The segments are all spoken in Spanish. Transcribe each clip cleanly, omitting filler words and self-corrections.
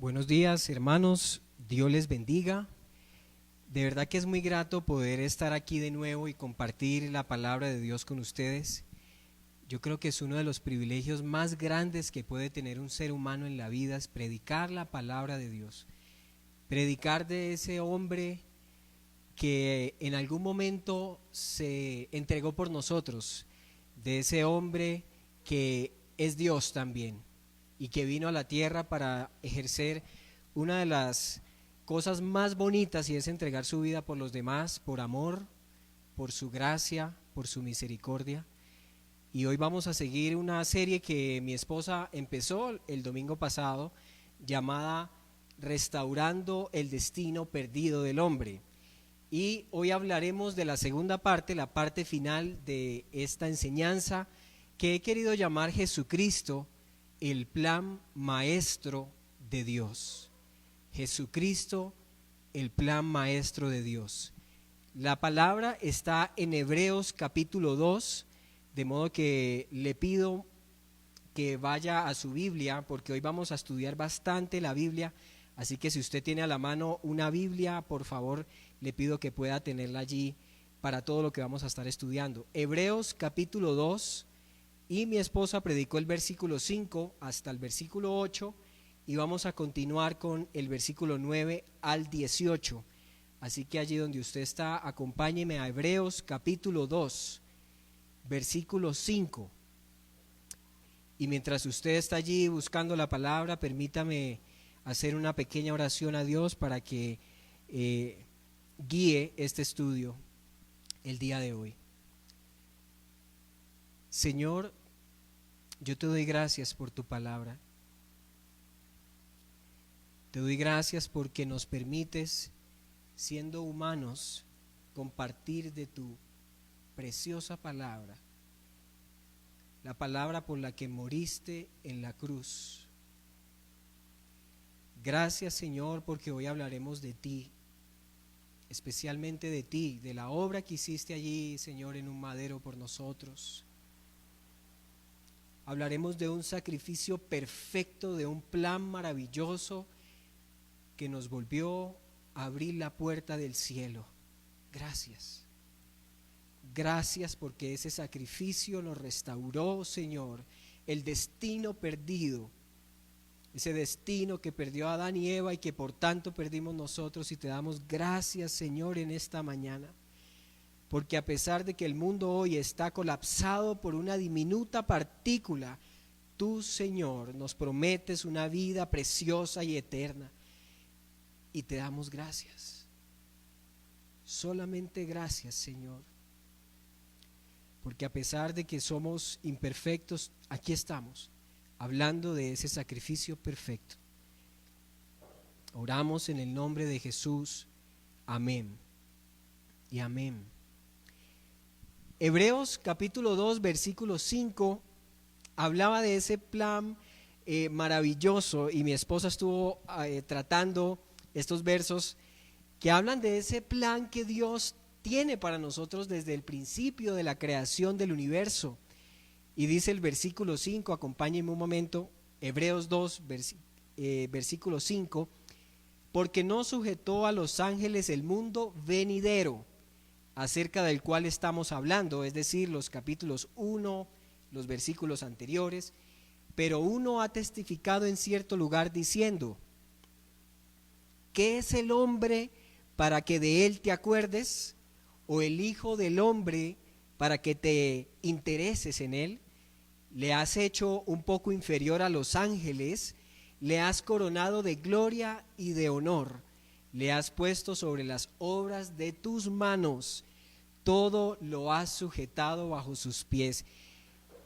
Buenos días, hermanos, Dios les bendiga. De verdad que es muy grato poder estar aquí de nuevo y compartir la palabra de Dios con ustedes. Yo creo que es uno de los privilegios más grandes que puede tener un ser humano en la vida, es predicar la palabra de Dios. Predicar de ese hombre que en algún momento se entregó por nosotros, de ese hombre que es Dios también y que vino a la tierra para ejercer una de las cosas más bonitas, y es entregar su vida por los demás, por amor, por su gracia, por su misericordia. Y hoy vamos a seguir una serie que mi esposa empezó el domingo pasado, llamada Restaurando el destino perdido del hombre. Y hoy hablaremos de la segunda parte, la parte final de esta enseñanza que he querido llamar Jesucristo, el plan maestro de Dios. Jesucristo, el plan maestro de Dios. La palabra está en Hebreos capítulo 2, de modo que le pido que vaya a su Biblia, porque hoy vamos a estudiar bastante la Biblia. Así que si usted tiene a la mano una Biblia, por favor, le pido que pueda tenerla allí para todo lo que vamos a estar estudiando. Hebreos capítulo 2, y mi esposa predicó el versículo 5 hasta el versículo 8, y vamos a continuar con el versículo 9 al 18. Así que allí donde usted está, acompáñeme a Hebreos capítulo 2, versículo 5. Y mientras usted está allí buscando la palabra, permítame hacer una pequeña oración a Dios para que guíe este estudio el día de hoy. Señor, yo te doy gracias por tu palabra. Te doy gracias porque nos permites, siendo humanos, compartir de tu preciosa palabra, la palabra por la que moriste en la cruz. Gracias, Señor, porque hoy hablaremos de ti, especialmente de ti, de la obra que hiciste allí, Señor, en un madero por nosotros. Hablaremos de un sacrificio perfecto, de un plan maravilloso que nos volvió a abrir la puerta del cielo. Gracias. Gracias porque ese sacrificio nos restauró, Señor, el destino perdido. Ese destino que perdió Adán y Eva y que por tanto perdimos nosotros, y te damos gracias, Señor, en esta mañana. Porque a pesar de que el mundo hoy está colapsado por una diminuta partícula, tú, Señor, nos prometes una vida preciosa y eterna. Y te damos gracias. Solamente gracias, Señor. Porque a pesar de que somos imperfectos, aquí estamos, hablando de ese sacrificio perfecto. Oramos en el nombre de Jesús. Amén y amén. Hebreos capítulo 2, versículo 5, hablaba de ese plan maravilloso, y mi esposa estuvo tratando estos versos que hablan de ese plan que Dios tiene para nosotros desde el principio de la creación del universo. Y dice el versículo 5, acompáñenme un momento, Hebreos 2, versículo 5, porque no sujetó a los ángeles el mundo venidero, acerca del cual estamos hablando, es decir, los capítulos 1, los versículos anteriores, pero uno ha testificado en cierto lugar diciendo: ¿qué es el hombre para que de él te acuerdes? ¿O el hijo del hombre para que te intereses en él? Le has hecho un poco inferior a los ángeles, le has coronado de gloria y de honor, le has puesto sobre las obras de tus manos, todo lo has sujetado bajo sus pies.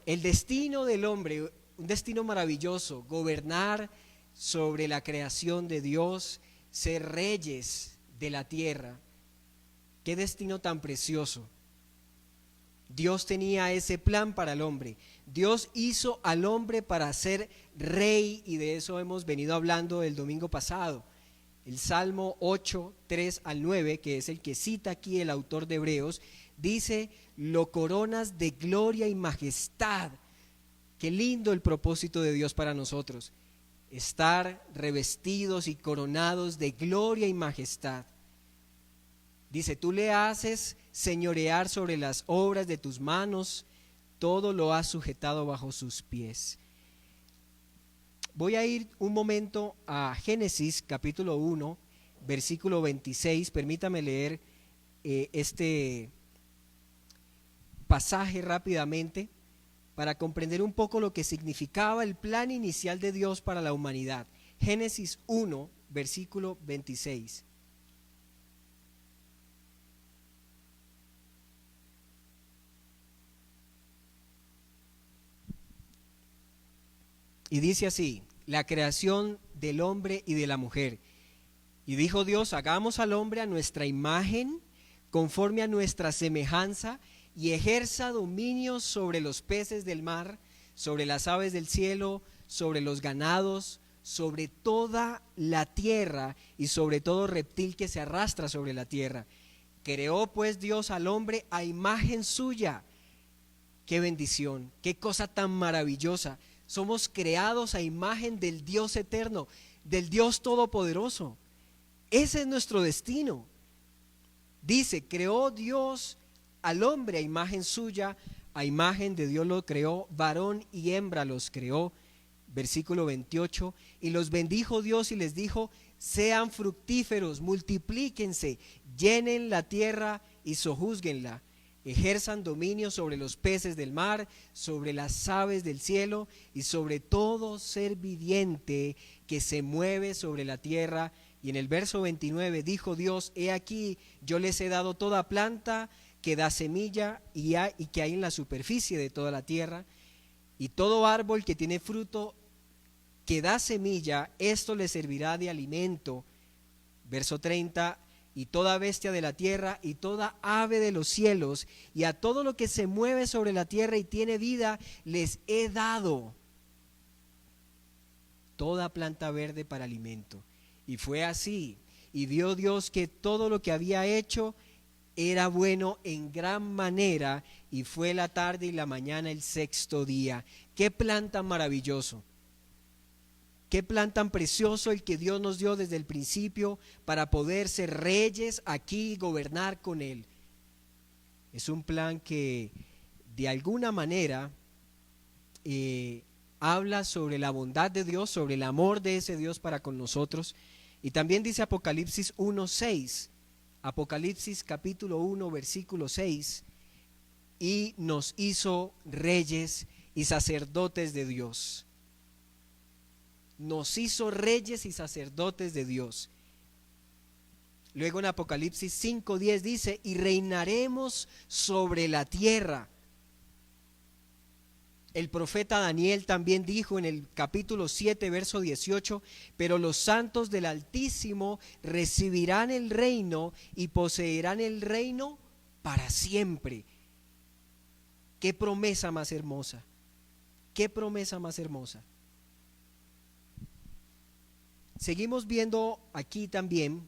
El destino del hombre, un destino maravilloso, gobernar sobre la creación de Dios, ser reyes de la tierra. Qué destino tan precioso. Dios tenía ese plan para el hombre. Dios hizo al hombre para ser rey, y de eso hemos venido hablando el domingo pasado. El Salmo 8, 3 al 9, que es el que cita aquí el autor de Hebreos, dice: lo coronas de gloria y majestad. Qué lindo el propósito de Dios para nosotros. estar revestidos y coronados de gloria y majestad. Dice, tú le haces señorear sobre las obras de tus manos, todo lo has sujetado bajo sus pies. Voy a ir un momento a Génesis capítulo 1, versículo 26. Permítame leer este pasaje rápidamente para comprender un poco lo que significaba el plan inicial de Dios para la humanidad. Génesis 1, versículo 26. Y dice así, la creación del hombre y de la mujer. Y dijo Dios, hagamos al hombre a nuestra imagen, conforme a nuestra semejanza, y ejerza dominio sobre los peces del mar, sobre las aves del cielo, sobre los ganados, sobre toda la tierra y sobre todo reptil que se arrastra sobre la tierra. Creó pues Dios al hombre a imagen suya. Qué bendición, qué cosa tan maravillosa. Somos creados a imagen del Dios eterno, del Dios todopoderoso. Ese es nuestro destino. Dice, creó Dios al hombre a imagen suya, a imagen de Dios lo creó, varón y hembra los creó. Versículo 28, y los bendijo Dios y les dijo, sean fructíferos, multiplíquense, llenen la tierra y sojúzguenla. Ejerzan dominio sobre los peces del mar, sobre las aves del cielo y sobre todo ser viviente que se mueve sobre la tierra. Y en el verso 29 dijo Dios, he aquí, yo les he dado toda planta que da semilla y que hay en la superficie de toda la tierra, y todo árbol que tiene fruto que da semilla, esto les servirá de alimento. Verso 30, y toda bestia de la tierra y toda ave de los cielos y a todo lo que se mueve sobre la tierra y tiene vida, les he dado toda planta verde para alimento. Y fue así, y vio Dios que todo lo que había hecho era bueno en gran manera, y fue la tarde y la mañana el sexto día. Qué plan tan maravilloso. Qué plan tan precioso el que Dios nos dio desde el principio para poder ser reyes aquí y gobernar con Él. Es un plan que de alguna manera habla sobre la bondad de Dios, sobre el amor de ese Dios para con nosotros. Y también dice Apocalipsis 1:6, Apocalipsis capítulo 1 versículo 6, y nos hizo reyes y sacerdotes de Dios. Nos hizo reyes y sacerdotes de Dios. Luego en Apocalipsis 5:10 dice, y reinaremos sobre la tierra. El profeta Daniel también dijo en el capítulo 7, verso 18, pero los santos del Altísimo recibirán el reino y poseerán el reino para siempre. Qué promesa más hermosa, qué promesa más hermosa. Seguimos viendo aquí también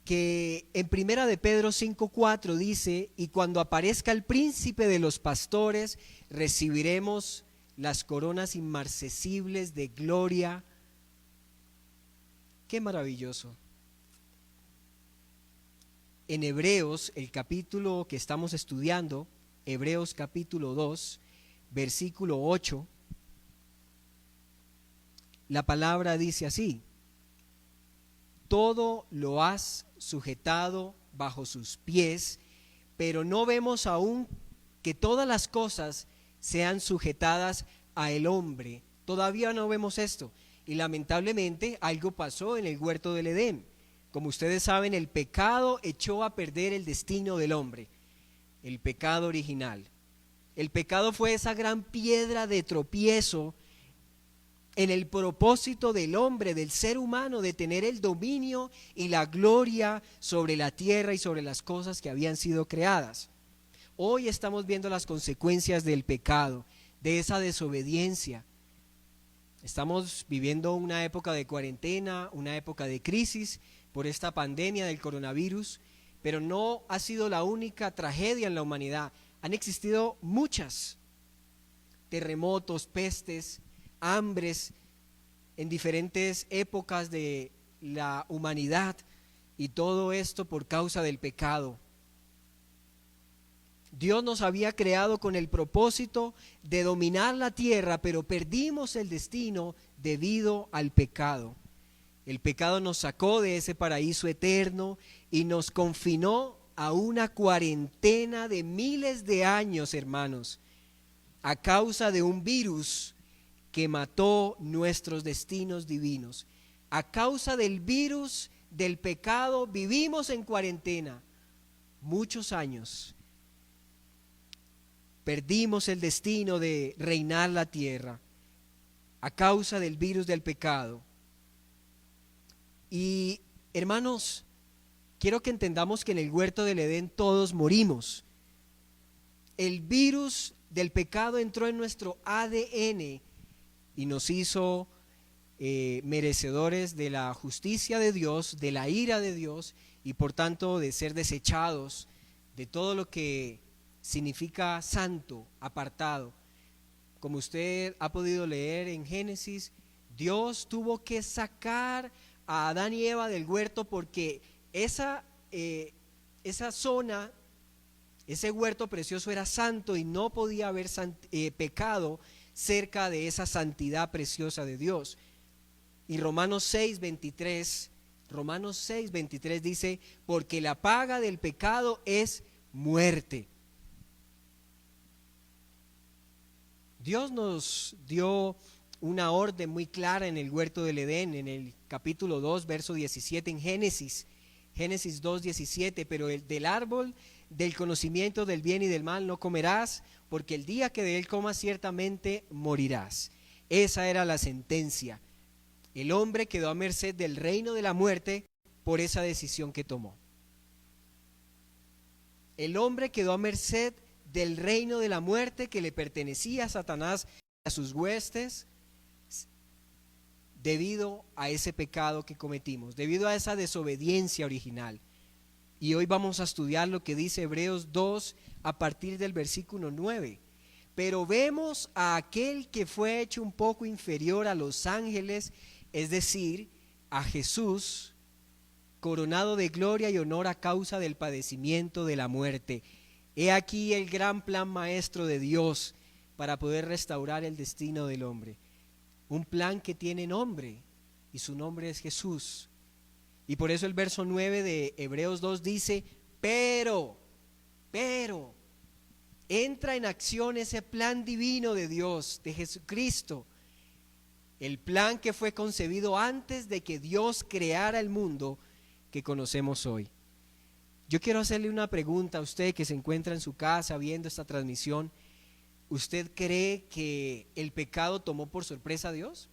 que en Primera de Pedro 5:4 dice, y cuando aparezca el príncipe de los pastores, recibiremos las coronas inmarcesibles de gloria. Qué maravilloso. En Hebreos, el capítulo que estamos estudiando, Hebreos capítulo 2, versículo 8, la palabra dice así, todo lo has sujetado bajo sus pies, pero no vemos aún que todas las cosas sean sujetadas a el hombre. Todavía no vemos esto. Y lamentablemente algo pasó en el huerto del Edén. Como ustedes saben, el pecado echó a perder el destino del hombre, el pecado original. El pecado fue esa gran piedra de tropiezo en el propósito del hombre, del ser humano, de tener el dominio y la gloria sobre la tierra y sobre las cosas que habían sido creadas. Hoy estamos viendo las consecuencias del pecado, de esa desobediencia. Estamos viviendo una época de cuarentena, una época de crisis por esta pandemia del coronavirus, pero no ha sido la única tragedia en la humanidad. Han existido muchas terremotos, pestes, hambres en diferentes épocas de la humanidad, y todo esto por causa del pecado. Dios nos había creado con el propósito de dominar la tierra, pero perdimos el destino debido al pecado. El pecado nos sacó de ese paraíso eterno y nos confinó a una cuarentena de miles de años, hermanos, a causa de un virus que mató nuestros destinos divinos. A causa del virus del pecado vivimos en cuarentena muchos años. Perdimos el destino de reinar la tierra a causa del virus del pecado. Y hermanos, quiero que entendamos que en el huerto del Edén todos morimos. El virus del pecado entró en nuestro ADN y nos hizo merecedores de la justicia de Dios, de la ira de Dios, y por tanto de ser desechados de todo lo que significa santo, apartado. Como usted ha podido leer en Génesis, Dios tuvo que sacar a Adán y Eva del huerto porque esa zona, ese huerto precioso era santo y no podía haber pecado cerca de esa santidad preciosa de Dios. Y Romanos 6:23 dice, porque la paga del pecado es muerte. Dios nos dio una orden muy clara en el huerto del Edén, en el capítulo 2, verso 17, en Génesis 2:17, pero del árbol del conocimiento del bien y del mal no comerás, porque el día que de él comas ciertamente morirás. Esa era la sentencia. El hombre quedó a merced del reino de la muerte por esa decisión que tomó. El hombre quedó a merced del reino de la muerte que le pertenecía a Satanás y a sus huestes debido a ese pecado que cometimos, debido a esa desobediencia original. Y hoy vamos a estudiar lo que dice Hebreos 2 a partir del versículo 9. Pero vemos a aquel que fue hecho un poco inferior a los ángeles, es decir, a Jesús, coronado de gloria y honor a causa del padecimiento de la muerte. He aquí el gran plan maestro de Dios para poder restaurar el destino del hombre. Un plan que tiene nombre y su nombre es Jesús. Y por eso el verso 9 de Hebreos 2 dice, pero, entra en acción ese plan divino de Dios, de Jesucristo. El plan que fue concebido antes de que Dios creara el mundo que conocemos hoy. Yo quiero hacerle una pregunta a usted que se encuentra en su casa viendo esta transmisión. ¿Usted cree que el pecado tomó por sorpresa a Dios?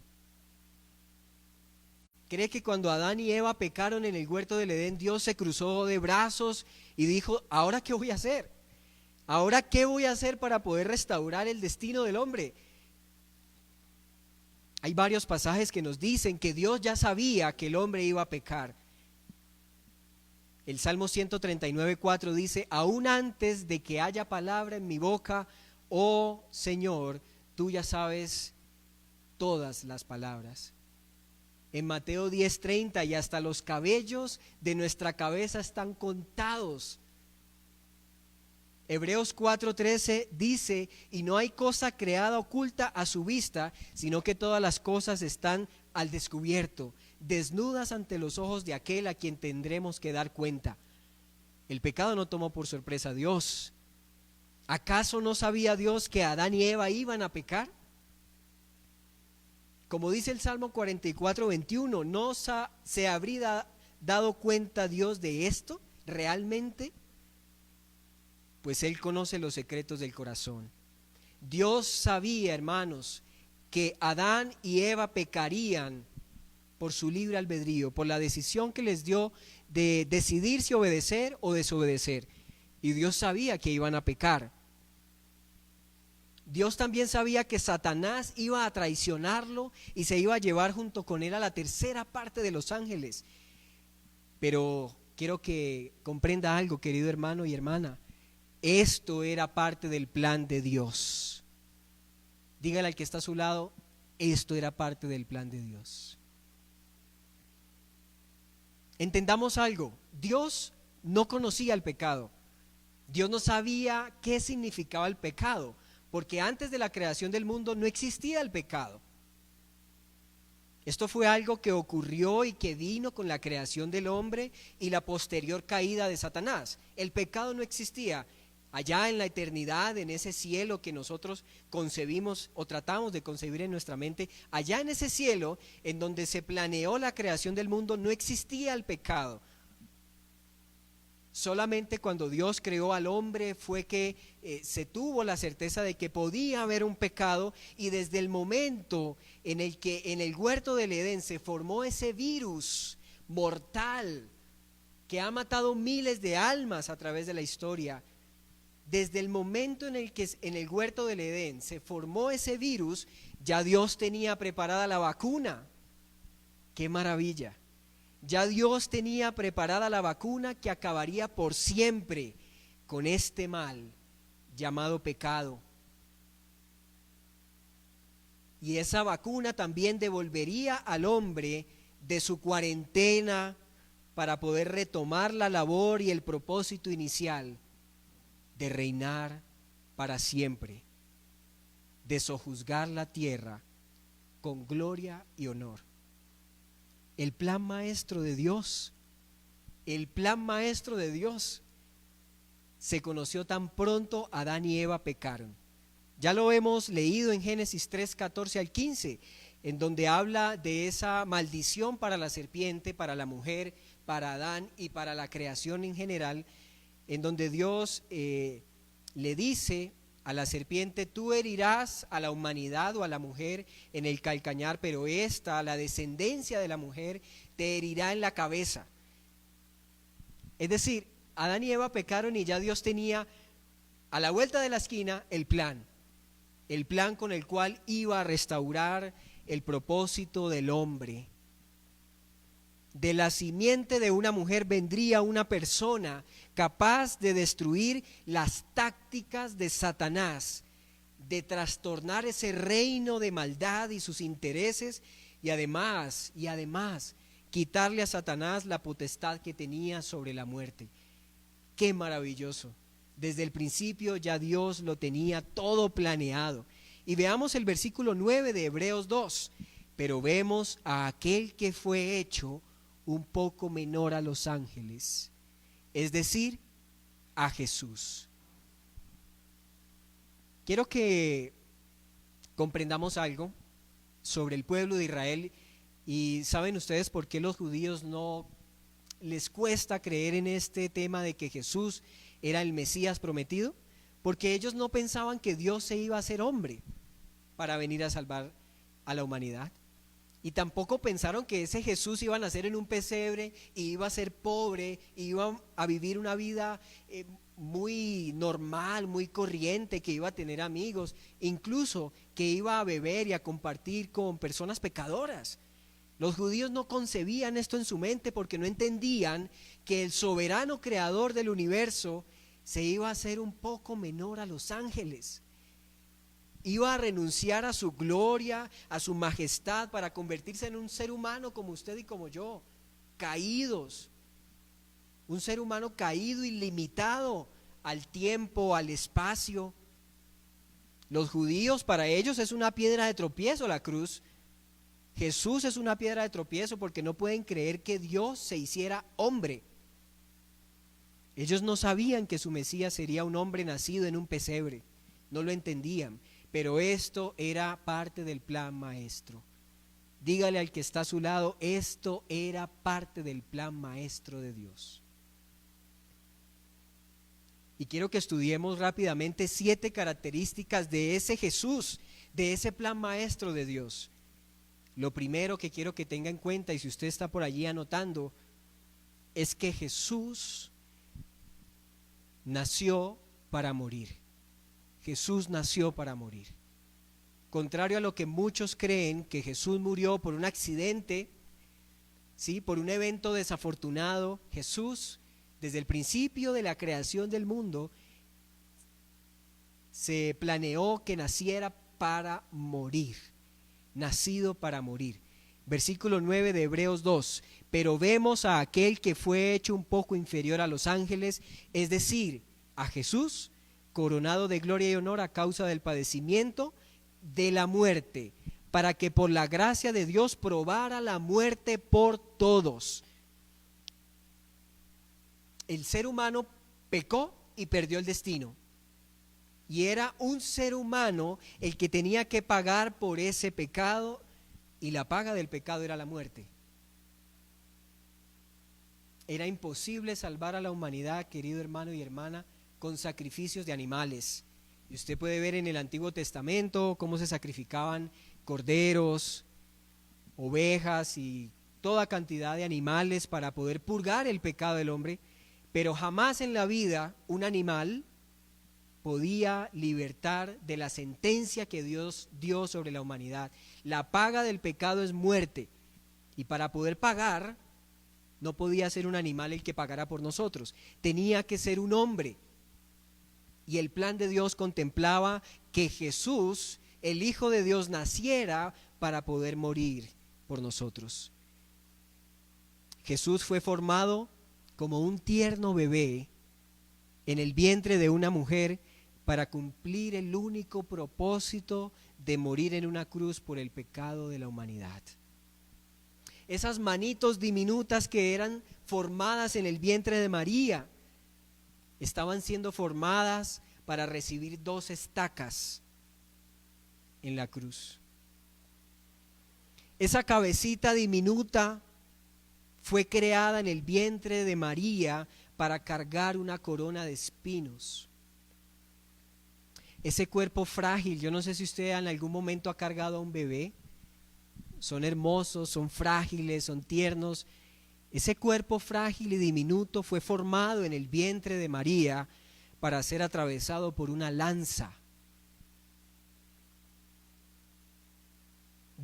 ¿Cree que cuando Adán y Eva pecaron en el huerto del Edén, Dios se cruzó de brazos y dijo, ¿ahora qué voy a hacer? ¿Ahora qué voy a hacer para poder restaurar el destino del hombre? Hay varios pasajes que nos dicen que Dios ya sabía que el hombre iba a pecar. El Salmo 139:4 dice, aún antes de que haya palabra en mi boca, oh Señor, tú ya sabes todas las palabras. En Mateo 10:30, y hasta los cabellos de nuestra cabeza están contados. Hebreos 4:13 dice, y no hay cosa creada oculta a su vista, sino que todas las cosas están al descubierto, desnudas ante los ojos de aquel a quien tendremos que dar cuenta. El pecado no tomó por sorpresa a Dios. ¿Acaso no sabía Dios que Adán y Eva iban a pecar? Como dice el Salmo 44:21, ¿no se habría dado cuenta Dios de esto realmente? Pues Él conoce los secretos del corazón. Dios sabía, hermanos, que Adán y Eva pecarían por su libre albedrío, por la decisión que les dio de decidir si obedecer o desobedecer. Y Dios sabía que iban a pecar. Dios también sabía que Satanás iba a traicionarlo y se iba a llevar junto con él a la tercera parte de los ángeles. Pero quiero que comprenda algo, querido hermano y hermana. Esto era parte del plan de Dios. Dígale al que está a su lado, esto era parte del plan de Dios. Entendamos algo, Dios no conocía el pecado, Dios no sabía qué significaba el pecado, porque antes de la creación del mundo no existía el pecado. Esto fue algo que ocurrió y que vino con la creación del hombre y la posterior caída de Satanás. El pecado no existía. Allá en la eternidad, en ese cielo que nosotros concebimos o tratamos de concebir en nuestra mente, allá en ese cielo en donde se planeó la creación del mundo, no existía el pecado. Solamente cuando Dios creó al hombre fue que se tuvo la certeza de que podía haber un pecado, y desde el momento en el que en el huerto del Edén se formó ese virus mortal que ha matado miles de almas a través de la historia, desde el momento en el que en el huerto del Edén se formó ese virus, ya Dios tenía preparada la vacuna. ¡Qué maravilla! Ya Dios tenía preparada la vacuna que acabaría por siempre con este mal llamado pecado. Y esa vacuna también devolvería al hombre de su cuarentena para poder retomar la labor y el propósito inicial de reinar para siempre, de sojuzgar la tierra con gloria y honor. El plan maestro de Dios, el plan maestro de Dios se conoció tan pronto Adán y Eva pecaron. Ya lo hemos leído en Génesis 3, 14 al 15, en donde habla de esa maldición para la serpiente, para la mujer, para Adán y para la creación en general, en donde Dios le dice a la serpiente: tú herirás a la humanidad o a la mujer en el calcañar, pero esta, la descendencia de la mujer, te herirá en la cabeza. Es decir, Adán y Eva pecaron y ya Dios tenía a la vuelta de la esquina el plan con el cual iba a restaurar el propósito del hombre. De la simiente de una mujer vendría una persona capaz de destruir las tácticas de Satanás, de trastornar ese reino de maldad y sus intereses, y además, quitarle a Satanás la potestad que tenía sobre la muerte. ¡Qué maravilloso! Desde el principio ya Dios lo tenía todo planeado. Y veamos el versículo 9 de Hebreos 2. Pero vemos a aquel que fue hecho un poco menor a los ángeles, es decir, a Jesús. Quiero que comprendamos algo sobre el pueblo de Israel. Y ¿saben ustedes por qué los judíos no les cuesta creer en este tema de que Jesús era el Mesías prometido? Porque ellos no pensaban que Dios se iba a hacer hombre para venir a salvar a la humanidad. Y tampoco pensaron que ese Jesús iba a nacer en un pesebre y iba a ser pobre, iba a vivir una vida muy normal, muy corriente, que iba a tener amigos, incluso que iba a beber y a compartir con personas pecadoras. Los judíos no concebían esto en su mente porque no entendían que el soberano creador del universo se iba a hacer un poco menor a los ángeles. Iba a renunciar a su gloria, a su majestad, para convertirse en un ser humano como usted y como yo, caídos. Un ser humano caído y limitado al tiempo, al espacio. Los judíos, para ellos es una piedra de tropiezo la cruz. Jesús es una piedra de tropiezo porque no pueden creer que Dios se hiciera hombre. Ellos no sabían que su Mesías sería un hombre nacido en un pesebre, no lo entendían, pero esto era parte del plan maestro. Dígale al que está a su lado, esto era parte del plan maestro de Dios. Y quiero que estudiemos rápidamente 7 características de ese Jesús, de ese plan maestro de Dios. Lo primero que quiero que tenga en cuenta, y si usted está por allí anotando, es que Jesús nació para morir. Jesús nació para morir. Contrario a lo que muchos creen, que Jesús murió por un accidente, ¿sí?, por un evento desafortunado, Jesús, desde el principio de la creación del mundo, se planeó que naciera para morir. nacido para morir. Versículo 9 de Hebreos 2, pero vemos a aquel que fue hecho un poco inferior a los ángeles, es decir, a Jesús, coronado de gloria y honor a causa del padecimiento de la muerte, para que por la gracia de Dios probara la muerte por todos. El ser humano pecó y perdió el destino. Y era un ser humano el que tenía que pagar por ese pecado, y la paga del pecado era la muerte. Era imposible salvar a la humanidad, querido hermano y hermana, con sacrificios de animales. Y usted puede ver en el Antiguo Testamento cómo se sacrificaban corderos, ovejas y toda cantidad de animales para poder purgar el pecado del hombre, pero jamás en la vida un animal podía libertar de la sentencia que Dios dio sobre la humanidad. La paga del pecado es muerte, y para poder pagar no podía ser un animal el que pagara por nosotros, tenía que ser un hombre. Y el plan de Dios contemplaba que Jesús, el Hijo de Dios, naciera para poder morir por nosotros. Jesús fue formado como un tierno bebé en el vientre de una mujer para cumplir el único propósito de morir en una cruz por el pecado de la humanidad. Esas manitos diminutas que eran formadas en el vientre de María estaban siendo formadas para recibir 2 estacas en la cruz. Esa cabecita diminuta fue creada en el vientre de María para cargar una corona de espinos. Ese cuerpo frágil, yo no sé si usted en algún momento ha cargado a un bebé, son hermosos, son frágiles, son tiernos. Ese cuerpo frágil y diminuto fue formado en el vientre de María para ser atravesado por una lanza.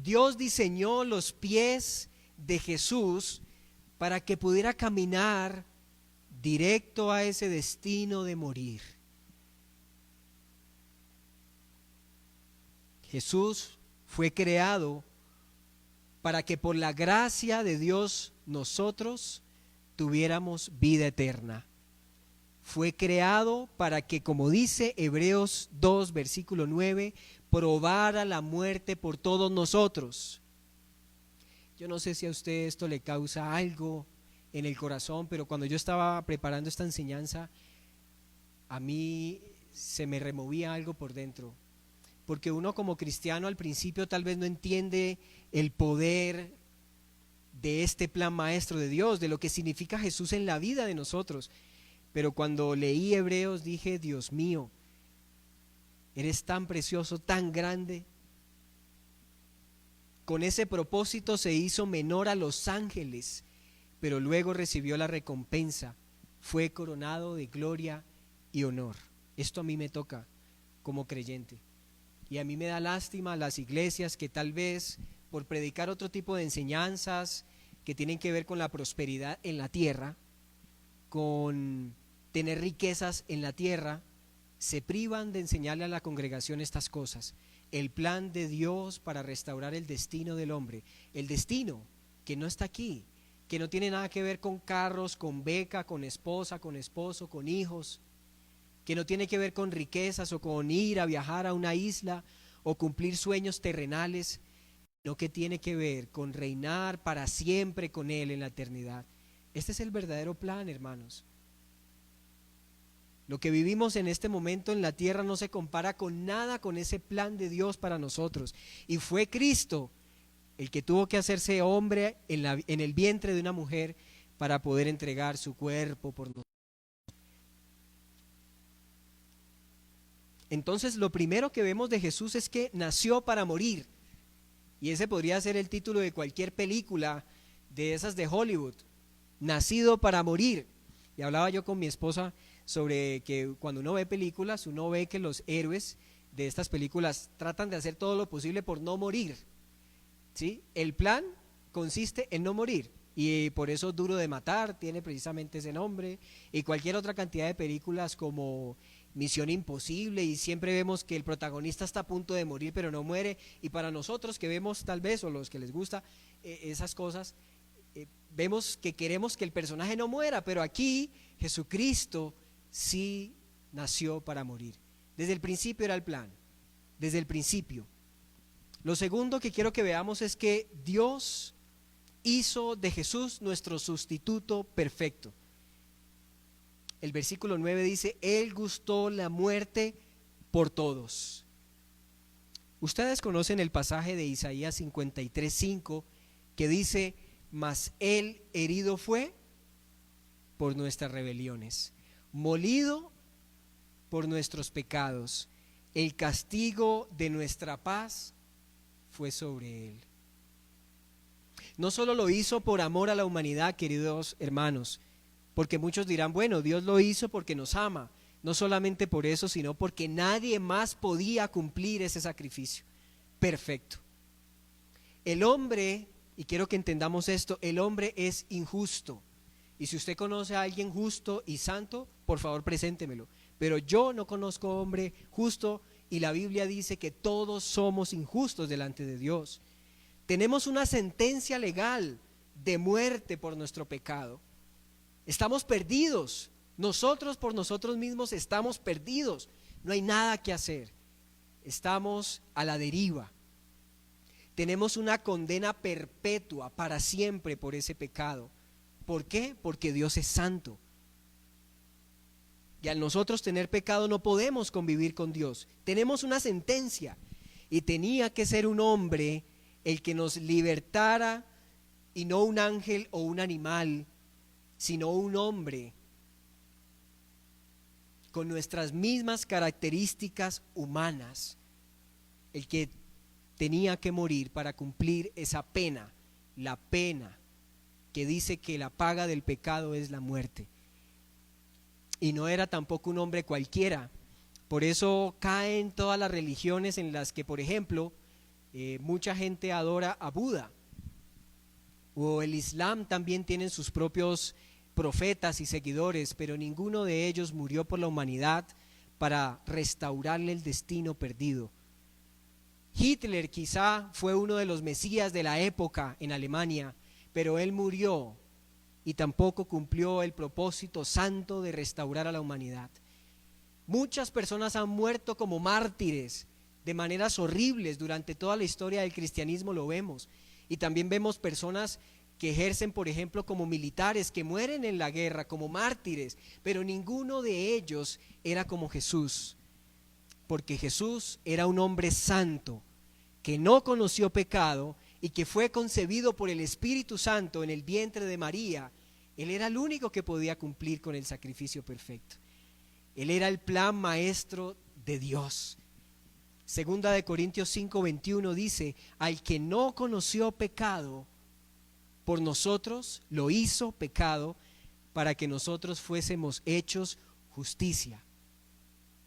Dios diseñó los pies de Jesús para que pudiera caminar directo a ese destino de morir. Jesús fue creado para que por la gracia de Dios nosotros tuviéramos vida eterna. Fue creado para que, como dice Hebreos 2, versículo 9, probara la muerte por todos nosotros. Yo no sé si a usted esto le causa algo en el corazón, pero cuando yo estaba preparando esta enseñanza, a mí se me removía algo por dentro. Porque uno como cristiano al principio tal vez no entiende el poder de este plan maestro de Dios, de lo que significa Jesús en la vida de nosotros. Pero cuando leí Hebreos dije, Dios mío, eres tan precioso, tan grande. Con ese propósito se hizo menor a los ángeles, pero luego recibió la recompensa, fue coronado de gloria y honor. Esto a mí me toca como creyente. Y a mí me da lástima las iglesias que tal vez por predicar otro tipo de enseñanzas que tienen que ver con la prosperidad en la tierra, con tener riquezas en la tierra, se privan de enseñarle a la congregación estas cosas. El plan de Dios para restaurar el destino del hombre, el destino que no está aquí, que no tiene nada que ver con carros, con beca, con esposa, con esposo, con hijos, que no tiene que ver con riquezas o con ir a viajar a una isla o cumplir sueños terrenales, sino que tiene que ver con reinar para siempre con Él en la eternidad. Este es el verdadero plan, hermanos. Lo que vivimos en este momento en la tierra no se compara con nada con ese plan de Dios para nosotros. Y fue Cristo el que tuvo que hacerse hombre en el vientre de una mujer para poder entregar su cuerpo por nosotros. Entonces lo primero que vemos de Jesús es que nació para morir. Y ese podría ser el título de cualquier película de esas de Hollywood. Nacido para morir. Y hablaba yo con mi esposa sobre que cuando uno ve películas, uno ve que los héroes de estas películas tratan de hacer todo lo posible por no morir. ¿Sí? El plan consiste en no morir. Y por eso Duro de Matar tiene precisamente ese nombre. Y cualquier otra cantidad de películas como Misión Imposible, y siempre vemos que el protagonista está a punto de morir pero no muere, y para nosotros que vemos tal vez, o los que les gusta esas cosas, vemos que queremos que el personaje no muera, pero aquí Jesucristo sí nació para morir. Desde el principio era el plan, desde el principio. Lo segundo que quiero que veamos es que Dios hizo de Jesús nuestro sustituto perfecto. El versículo 9 dice: Él gustó la muerte por todos. Ustedes conocen el pasaje de Isaías 53:5 que dice: mas Él herido fue por nuestras rebeliones, molido por nuestros pecados, el castigo de nuestra paz fue sobre Él. No solo lo hizo por amor a la humanidad, queridos hermanos, porque muchos dirán, bueno, Dios lo hizo porque nos ama. No solamente por eso, sino porque nadie más podía cumplir ese sacrificio perfecto. El hombre, y quiero que entendamos esto, el hombre es injusto. Y si usted conoce a alguien justo y santo, por favor preséntemelo. Pero yo no conozco hombre justo, y la Biblia dice que todos somos injustos delante de Dios. Tenemos una sentencia legal de muerte por nuestro pecado. Estamos perdidos, nosotros por nosotros mismos estamos perdidos, no hay nada que hacer, estamos a la deriva. Tenemos una condena perpetua para siempre por ese pecado. ¿Por qué? Porque Dios es santo. Y al nosotros tener pecado no podemos convivir con Dios. Tenemos una sentencia, y tenía que ser un hombre el que nos libertara, y no un ángel o un animal, sino un hombre con nuestras mismas características humanas, el que tenía que morir para cumplir esa pena, la pena que dice que la paga del pecado es la muerte. Y no era tampoco un hombre cualquiera. Por eso caen todas las religiones en las que, por ejemplo, mucha gente adora a Buda, o el Islam también tienen sus propios profetas y seguidores, pero ninguno de ellos murió por la humanidad para restaurarle el destino perdido. Hitler quizá fue uno de los mesías de la época en Alemania, pero él murió y tampoco cumplió el propósito santo de restaurar a la humanidad. Muchas personas han muerto como mártires de maneras horribles durante toda la historia del cristianismo, lo vemos. Y también vemos personas que ejercen, por ejemplo, como militares, que mueren en la guerra como mártires, pero ninguno de ellos era como Jesús, porque Jesús era un hombre santo, que no conoció pecado y que fue concebido por el Espíritu Santo en el vientre de María. Él era el único que podía cumplir con el sacrificio perfecto. Él era el plan maestro de Dios. Segunda de Corintios 5:21 dice: al que no conoció pecado, por nosotros lo hizo pecado, para que nosotros fuésemos hechos justicia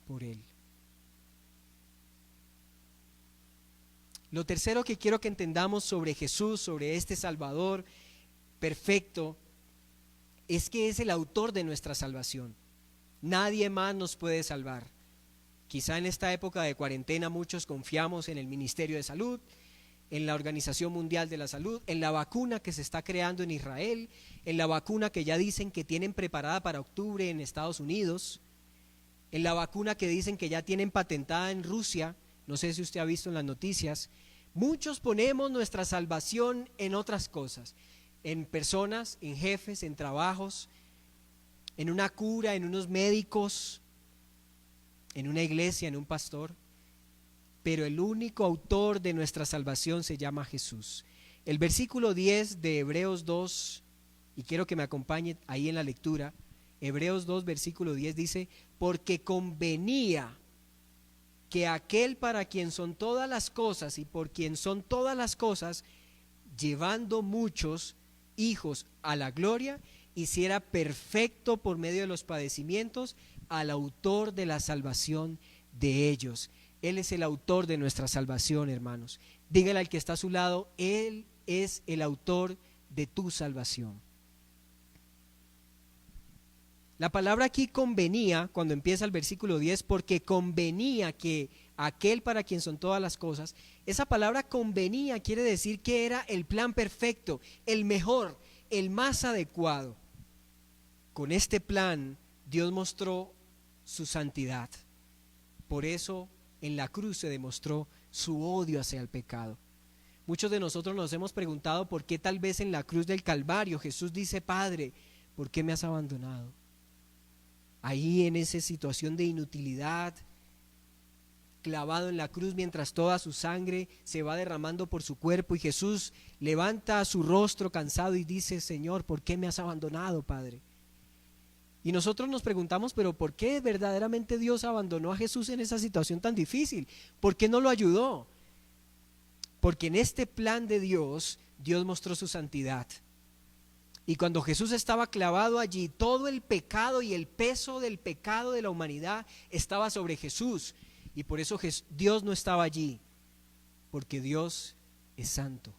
por él. Lo tercero que quiero que entendamos sobre Jesús, sobre este Salvador perfecto, es que es el autor de nuestra salvación. Nadie más nos puede salvar. Quizá en esta época de cuarentena muchos confiamos en el Ministerio de Salud, en la Organización Mundial de la Salud, en la vacuna que se está creando en Israel, en la vacuna que ya dicen que tienen preparada para octubre en Estados Unidos, en la vacuna que dicen que ya tienen patentada en Rusia. No sé si usted ha visto en las noticias. Muchos ponemos nuestra salvación en otras cosas, en personas, en jefes, en trabajos, en una cura, en unos médicos, en una iglesia, en un pastor. Pero el único autor de nuestra salvación se llama Jesús. El versículo 10 de Hebreos 2, y quiero que me acompañe ahí en la lectura, Hebreos 2 versículo 10 dice: porque convenía que aquel para quien son todas las cosas y por quien son todas las cosas, llevando muchos hijos a la gloria, hiciera perfecto por medio de los padecimientos al autor de la salvación de ellos. Él es el autor de nuestra salvación, hermanos. Dígale al que está a su lado: Él es el autor de tu salvación. La palabra aquí convenía, cuando empieza el versículo 10, porque convenía que aquel para quien son todas las cosas, esa palabra convenía quiere decir que era el plan perfecto, el mejor, el más adecuado. Con este plan Dios mostró su santidad. Por eso en la cruz se demostró su odio hacia el pecado. Muchos de nosotros nos hemos preguntado por qué tal vez en la cruz del Calvario Jesús dice: Padre, ¿por qué me has abandonado? Ahí en esa situación de inutilidad, clavado en la cruz mientras toda su sangre se va derramando por su cuerpo, y Jesús levanta su rostro cansado y dice: Señor, ¿por qué me has abandonado, Padre? Y nosotros nos preguntamos, pero ¿por qué verdaderamente Dios abandonó a Jesús en esa situación tan difícil? ¿Por qué no lo ayudó? Porque en este plan de Dios, Dios mostró su santidad. Y cuando Jesús estaba clavado allí, todo el pecado y el peso del pecado de la humanidad estaba sobre Jesús. Y por eso Dios no estaba allí, porque Dios es santo.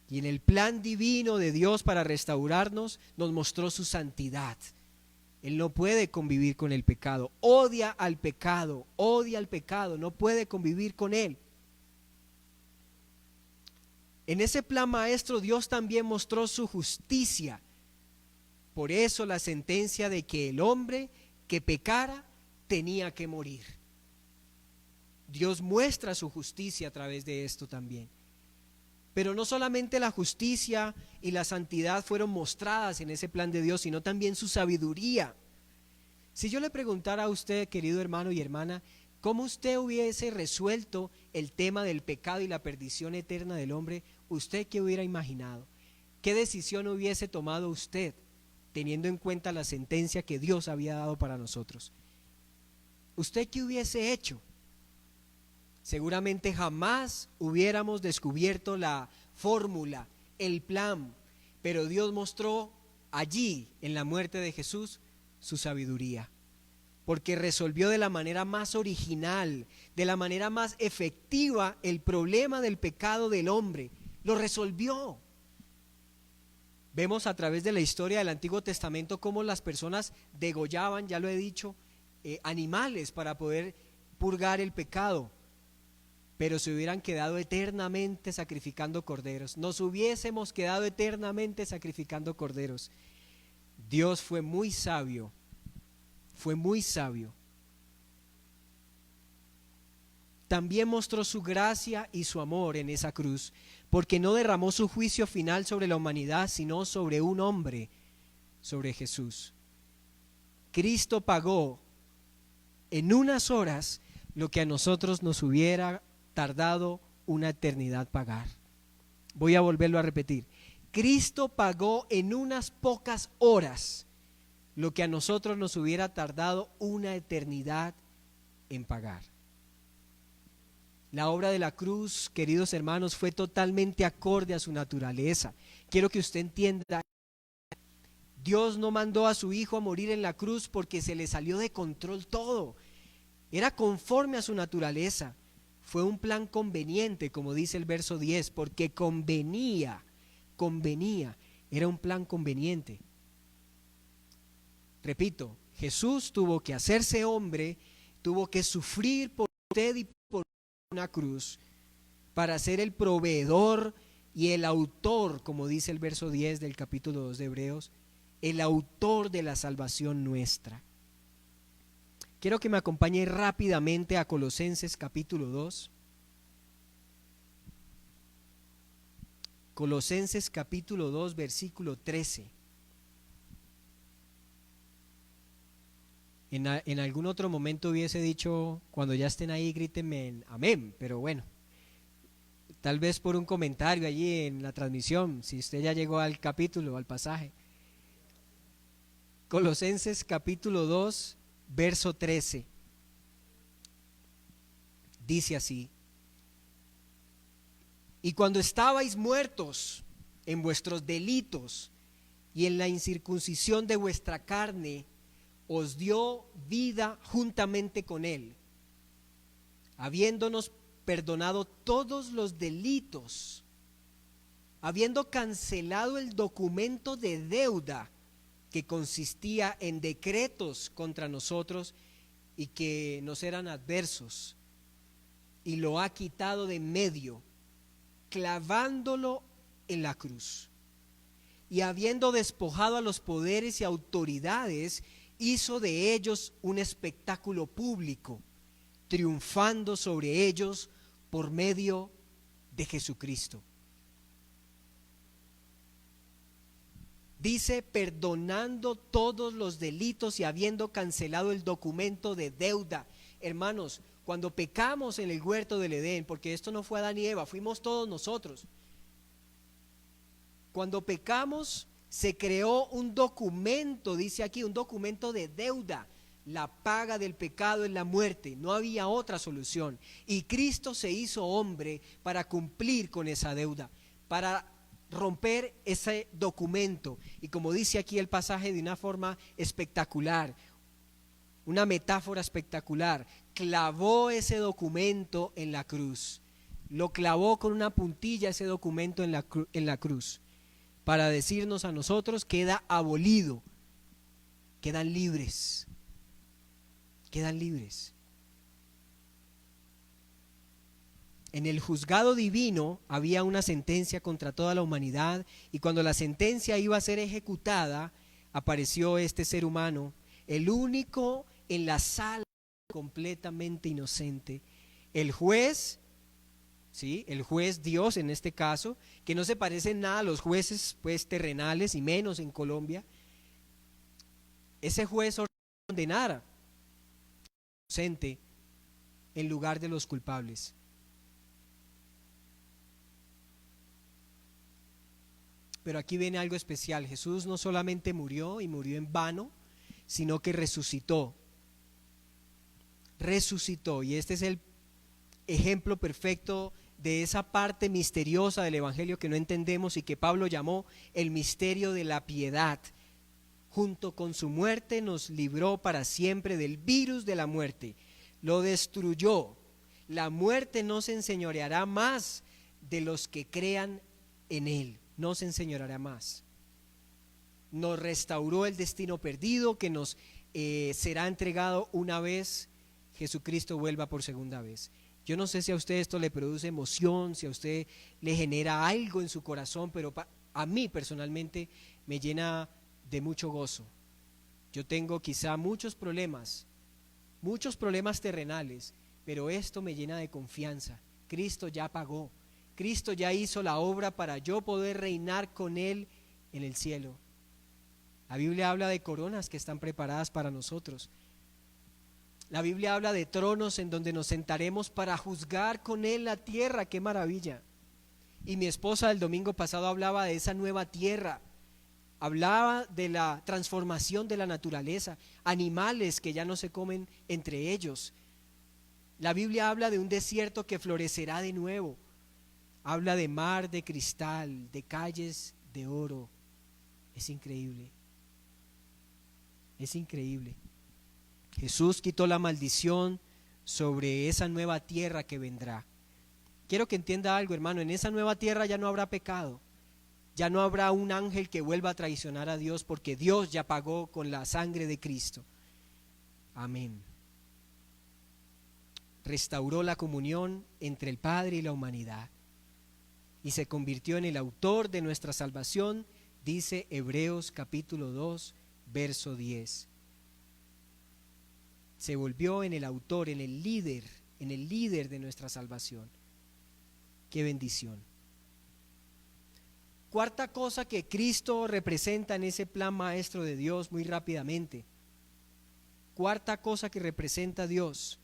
Y en el plan divino de Dios para restaurarnos, nos mostró su santidad. Él no puede convivir con el pecado, odia al pecado, no puede convivir con él. En ese plan maestro Dios también mostró su justicia. Por eso la sentencia de que el hombre que pecara tenía que morir. Dios muestra su justicia a través de esto también. Pero no solamente la justicia y la santidad fueron mostradas en ese plan de Dios, sino también su sabiduría. Si yo le preguntara a usted, querido hermano y hermana, ¿cómo usted hubiese resuelto el tema del pecado y la perdición eterna del hombre? ¿Usted qué hubiera imaginado? ¿Qué decisión hubiese tomado usted, teniendo en cuenta la sentencia que Dios había dado para nosotros? ¿Usted qué hubiese hecho? Seguramente jamás hubiéramos descubierto la fórmula, el plan, pero Dios mostró allí, en la muerte de Jesús, su sabiduría, porque resolvió de la manera más original, de la manera más efectiva el problema del pecado del hombre. Lo resolvió. Vemos a través de la historia del Antiguo Testamento cómo las personas degollaban, ya lo he dicho, animales para poder purgar el pecado, pero se hubieran quedado eternamente sacrificando corderos. Nos hubiésemos quedado eternamente sacrificando corderos. Dios fue muy sabio. Fue muy sabio. También mostró su gracia y su amor en esa cruz, porque no derramó su juicio final sobre la humanidad, sino sobre un hombre, sobre Jesús. Cristo pagó en unas horas lo que a nosotros nos hubiera tardado una eternidad pagar. Voy a volverlo a repetir. Cristo pagó en unas pocas horas lo que a nosotros nos hubiera tardado una eternidad en pagar. La obra de la cruz, queridos hermanos, fue totalmente acorde a su naturaleza. Quiero que usted entienda, Dios no mandó a su Hijo a morir en la cruz porque se le salió de control todo. Era conforme a su naturaleza. Fue un plan conveniente, como dice el verso 10, porque convenía, era un plan conveniente. Repito, Jesús tuvo que hacerse hombre, tuvo que sufrir por usted y por una cruz para ser el proveedor y el autor, como dice el verso 10 del capítulo 2 de Hebreos, el autor de la salvación nuestra. Quiero que me acompañe rápidamente a Colosenses capítulo 2. Colosenses capítulo 2, versículo 13. En algún otro momento hubiese dicho, cuando ya estén ahí, grítenme amén, pero bueno, tal vez por un comentario allí en la transmisión, si usted ya llegó al capítulo, al pasaje. Colosenses capítulo 2, verso 13. Dice así: y cuando estabais muertos en vuestros delitos y en la incircuncisión de vuestra carne, os dio vida juntamente con Él, habiéndonos perdonado todos los delitos, habiendo cancelado el documento de deuda que consistía en decretos contra nosotros y que nos eran adversos, y lo ha quitado de en medio, clavándolo en la cruz. Y habiendo despojado a los poderes y autoridades, hizo de ellos un espectáculo público, triunfando sobre ellos por medio de Jesucristo. Dice, perdonando todos los delitos y habiendo cancelado el documento de deuda. Hermanos, cuando pecamos en el huerto del Edén, porque esto no fue Adán y Eva, fuimos todos nosotros. Cuando pecamos, se creó un documento, dice aquí, un documento de deuda. La paga del pecado es la muerte, no había otra solución. Y Cristo se hizo hombre para cumplir con esa deuda, para romper ese documento. Y como dice aquí el pasaje de una forma espectacular, una metáfora espectacular, clavó ese documento en la cruz. Lo clavó con una puntilla ese documento en la cruz, para decirnos a nosotros, queda abolido, quedan libres, quedan libres. En el juzgado divino había una sentencia contra toda la humanidad, y cuando la sentencia iba a ser ejecutada, apareció este ser humano, el único en la sala, completamente inocente, el juez, ¿sí? El juez Dios en este caso, que no se parece en nada a los jueces pues terrenales y menos en Colombia. Ese juez ordenó condenar al inocente en lugar de los culpables. Pero aquí viene algo especial. Jesús no solamente murió y murió en vano, sino que resucitó. Resucitó, y este es el ejemplo perfecto de esa parte misteriosa del evangelio que no entendemos y que Pablo llamó el misterio de la piedad. Junto con su muerte nos libró para siempre del virus de la muerte, lo destruyó. La muerte no se enseñoreará más de los que crean en él, no se enseñoreará más. Nos restauró el destino perdido que nos será entregado una vez Jesucristo vuelva por segunda vez. Yo no sé si a usted esto le produce emoción, si a usted le genera algo en su corazón, pero a mí personalmente me llena de mucho gozo. Yo tengo quizá muchos problemas terrenales, pero esto me llena de confianza. Cristo ya pagó, Cristo ya hizo la obra para yo poder reinar con Él en el cielo. La Biblia habla de coronas que están preparadas para nosotros. La Biblia habla de tronos en donde nos sentaremos para juzgar con Él la tierra. ¡Qué maravilla! Y mi esposa el domingo pasado hablaba de esa nueva tierra, hablaba de la transformación de la naturaleza, animales que ya no se comen entre ellos. La Biblia habla de un desierto que florecerá de nuevo, habla de mar de cristal, de calles de oro. Es increíble, es increíble. Jesús quitó la maldición sobre esa nueva tierra que vendrá. Quiero que entienda algo, hermano, en esa nueva tierra ya no habrá pecado, ya no habrá un ángel que vuelva a traicionar a Dios, porque Dios ya pagó con la sangre de Cristo. Amén. Restauró la comunión entre el Padre y la humanidad y se convirtió en el autor de nuestra salvación, dice Hebreos capítulo 2, verso 10. Se volvió en el autor, en el líder de nuestra salvación. ¡Qué bendición! Cuarta cosa que Cristo representa en ese plan maestro de Dios, muy rápidamente. Cuarta cosa que representa Dios.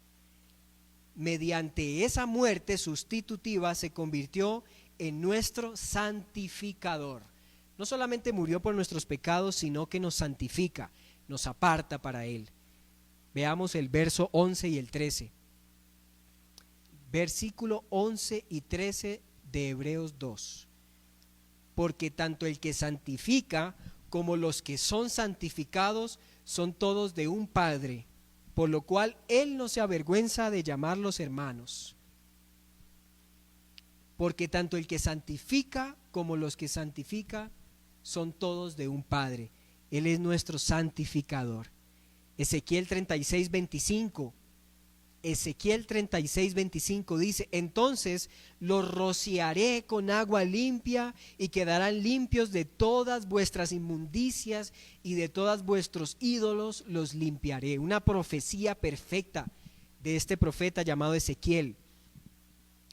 Mediante esa muerte sustitutiva se convirtió en nuestro santificador. No solamente murió por nuestros pecados, sino que nos santifica, nos aparta para Él. Veamos el verso 11 y el 13. Versículo 11 y 13 de Hebreos 2. Porque tanto el que santifica como los que son santificados son todos de un Padre, por lo cual Él no se avergüenza de llamarlos hermanos. Porque tanto el que santifica como los que santifica son todos de un Padre. Él es nuestro santificador. Ezequiel 36:25. Ezequiel 36:25 dice: entonces los rociaré con agua limpia y quedarán limpios de todas vuestras inmundicias y de todos vuestros ídolos los limpiaré. Una profecía perfecta de este profeta llamado Ezequiel.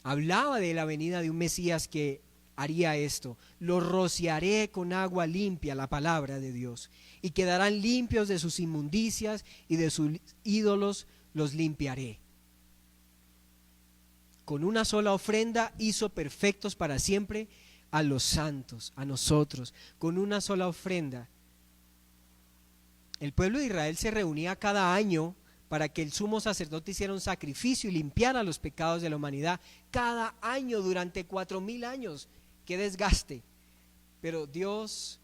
Hablaba de la venida de un Mesías que haría esto. Los rociaré con agua limpia, la palabra de Dios, y quedarán limpios de sus inmundicias y de sus ídolos los limpiaré. Con una sola ofrenda hizo perfectos para siempre a los santos, a nosotros. Con una sola ofrenda. El pueblo de Israel se reunía cada año para que el sumo sacerdote hiciera un sacrificio y limpiara los pecados de la humanidad. Cada año durante 4000 años. ¡Qué desgaste! Pero Dios,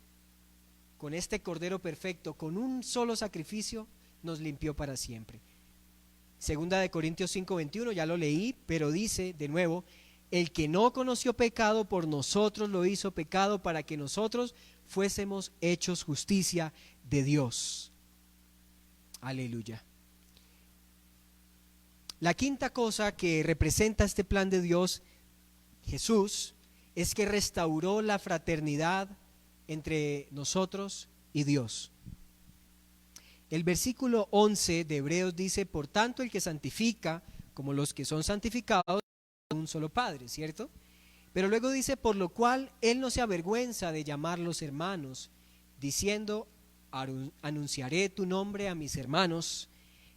con este Cordero perfecto, con un solo sacrificio, nos limpió para siempre. Segunda de Corintios 5:21, ya lo leí, pero dice de nuevo: el que no conoció pecado por nosotros lo hizo pecado para que nosotros fuésemos hechos justicia de Dios. Aleluya. La quinta cosa que representa este plan de Dios, Jesús, es que restauró la fraternidad entre nosotros y Dios. El versículo 11 de Hebreos dice: por tanto el que santifica como los que son santificados son un solo Padre, ¿cierto? Pero luego dice: por lo cual Él no se avergüenza de llamarlos hermanos, diciendo: anunciaré tu nombre a mis hermanos,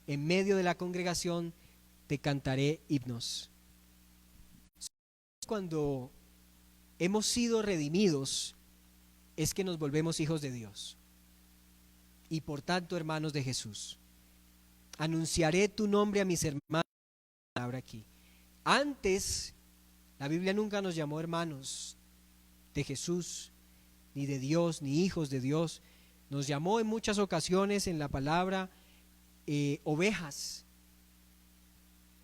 en medio de la congregación te cantaré himnos. Cuando hemos sido redimidos es que nos volvemos hijos de Dios y por tanto hermanos de Jesús. Anunciaré tu nombre a mis hermanos. Ahora aquí, antes la Biblia nunca nos llamó hermanos de Jesús, ni de Dios, ni hijos de Dios. Nos llamó en muchas ocasiones en la palabra ovejas,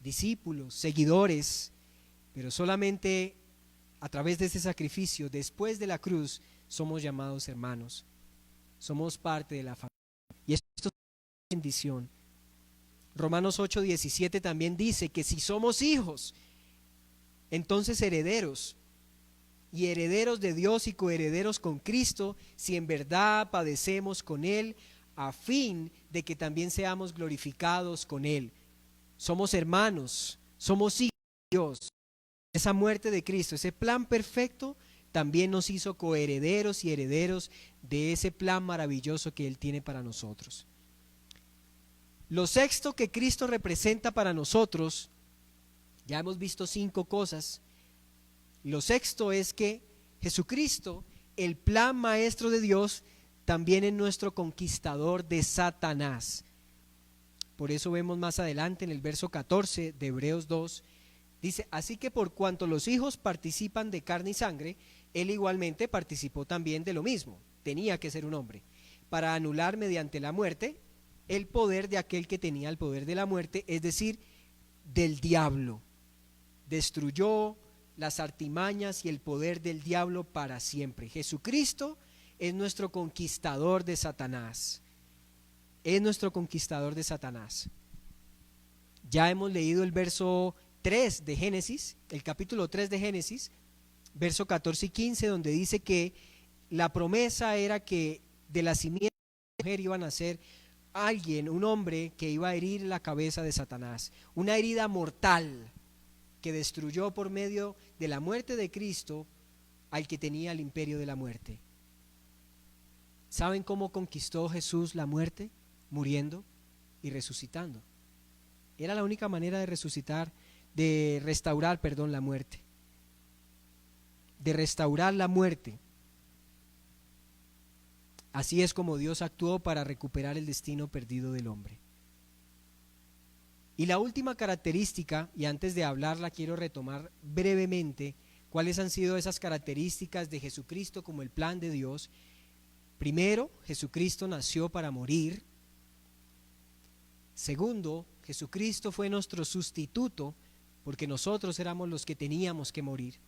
discípulos, seguidores, pero solamente a través de ese sacrificio, después de la cruz, somos llamados hermanos. Somos parte de la familia. Y esto es una bendición. Romanos 8:17 también dice que si somos hijos, entonces herederos, y herederos de Dios y coherederos con Cristo, si en verdad padecemos con Él, a fin de que también seamos glorificados con Él. Somos hermanos, somos hijos de Dios. Esa muerte de Cristo, ese plan perfecto, también nos hizo coherederos y herederos de ese plan maravilloso que Él tiene para nosotros. Lo sexto que Cristo representa para nosotros, ya hemos visto 5 cosas. Lo sexto es que Jesucristo, el plan maestro de Dios, también es nuestro conquistador de Satanás. Por eso vemos más adelante en el verso 14 de Hebreos 2, dice: así que por cuanto los hijos participan de carne y sangre, Él igualmente participó también de lo mismo, tenía que ser un hombre, para anular mediante la muerte el poder de aquel que tenía el poder de la muerte, es decir, del diablo. Destruyó las artimañas y el poder del diablo para siempre. Jesucristo es nuestro conquistador de Satanás. Es nuestro conquistador de Satanás. Ya hemos leído el verso 3 de Génesis, el capítulo 3 de Génesis, verso 14 y 15, donde dice que la promesa era que de la simiente de la mujer iba a nacer alguien, un hombre que iba a herir la cabeza de Satanás, una herida mortal que destruyó por medio de la muerte de Cristo al que tenía el imperio de la muerte. ¿Saben cómo conquistó Jesús la muerte? Muriendo y resucitando. Era la única manera de resucitar, de restaurar, la muerte. De restaurar la muerte. Así es como Dios actuó para recuperar el destino perdido del hombre. Y la última característica, y antes de hablarla quiero retomar brevemente cuáles han sido esas características de Jesucristo como el plan de Dios. Primero, Jesucristo nació para morir. Segundo, Jesucristo fue nuestro sustituto porque nosotros éramos los que teníamos que morir.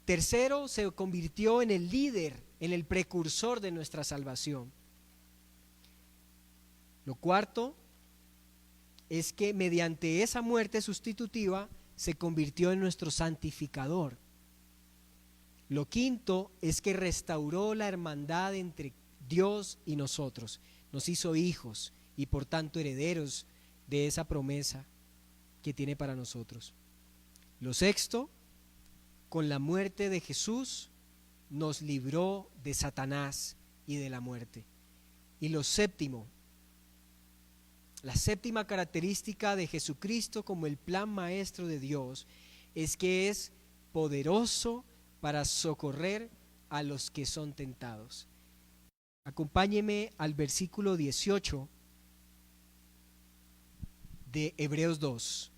Tercero, se convirtió en el líder, en el precursor de nuestra salvación. Lo cuarto es que mediante esa muerte sustitutiva se convirtió en nuestro santificador. Lo quinto es que restauró la hermandad entre Dios y nosotros, nos hizo hijos y por tanto herederos de esa promesa que tiene para nosotros. Lo sexto, con la muerte de Jesús nos libró de Satanás y de la muerte. Y lo séptimo, la séptima característica de Jesucristo como el plan maestro de Dios es que es poderoso para socorrer a los que son tentados. Acompáñeme al versículo 18 de Hebreos 2.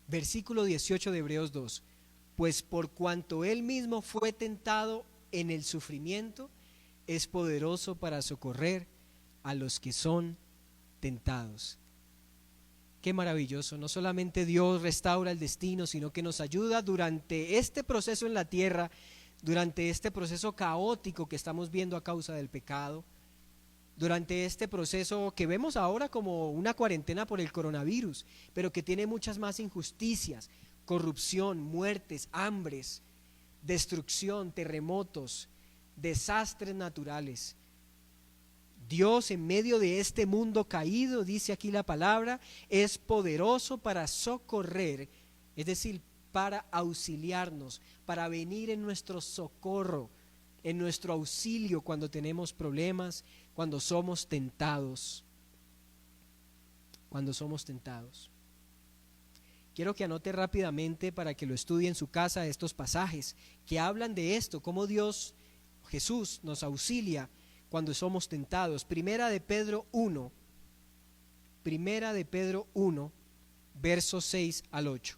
Versículo 18 de Hebreos 2. Pues por cuanto él mismo fue tentado en el sufrimiento, es poderoso para socorrer a los que son tentados. Qué maravilloso, no solamente Dios restaura el destino, sino que nos ayuda durante este proceso en la tierra, durante este proceso caótico que estamos viendo a causa del pecado, durante este proceso que vemos ahora como una cuarentena por el coronavirus, pero que tiene muchas más injusticias, corrupción, muertes, hambres, destrucción, terremotos, desastres naturales. Dios en medio de este mundo caído, dice aquí la palabra, es poderoso para socorrer, es decir, para auxiliarnos, para venir en nuestro socorro, en nuestro auxilio cuando tenemos problemas, cuando somos tentados. Cuando somos tentados. Quiero que anote rápidamente para que lo estudie en su casa estos pasajes que hablan de esto, cómo Dios, Jesús, nos auxilia cuando somos tentados. Primera de Pedro 1, versos 6 al 8.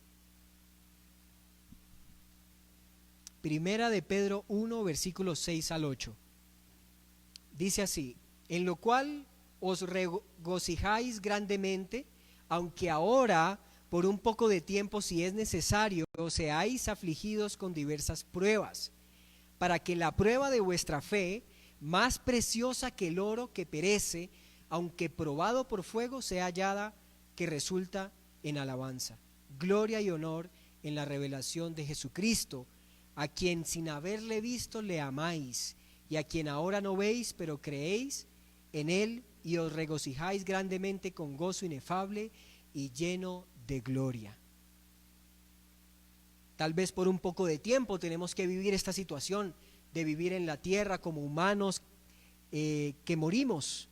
Primera de Pedro 1, versículos 6 al 8. Dice así: en lo cual os regocijáis grandemente, aunque ahora por un poco de tiempo, si es necesario, seáis afligidos con diversas pruebas, para que la prueba de vuestra fe, más preciosa que el oro que perece, aunque probado por fuego, sea hallada que resulta en alabanza, gloria y honor en la revelación de Jesucristo, a quien sin haberle visto le amáis, y a quien ahora no veis, pero creéis en él y os regocijáis grandemente con gozo inefable y lleno de gloria. Tal vez por un poco de tiempo tenemos que vivir esta situación de vivir en la tierra como humanos que morimos,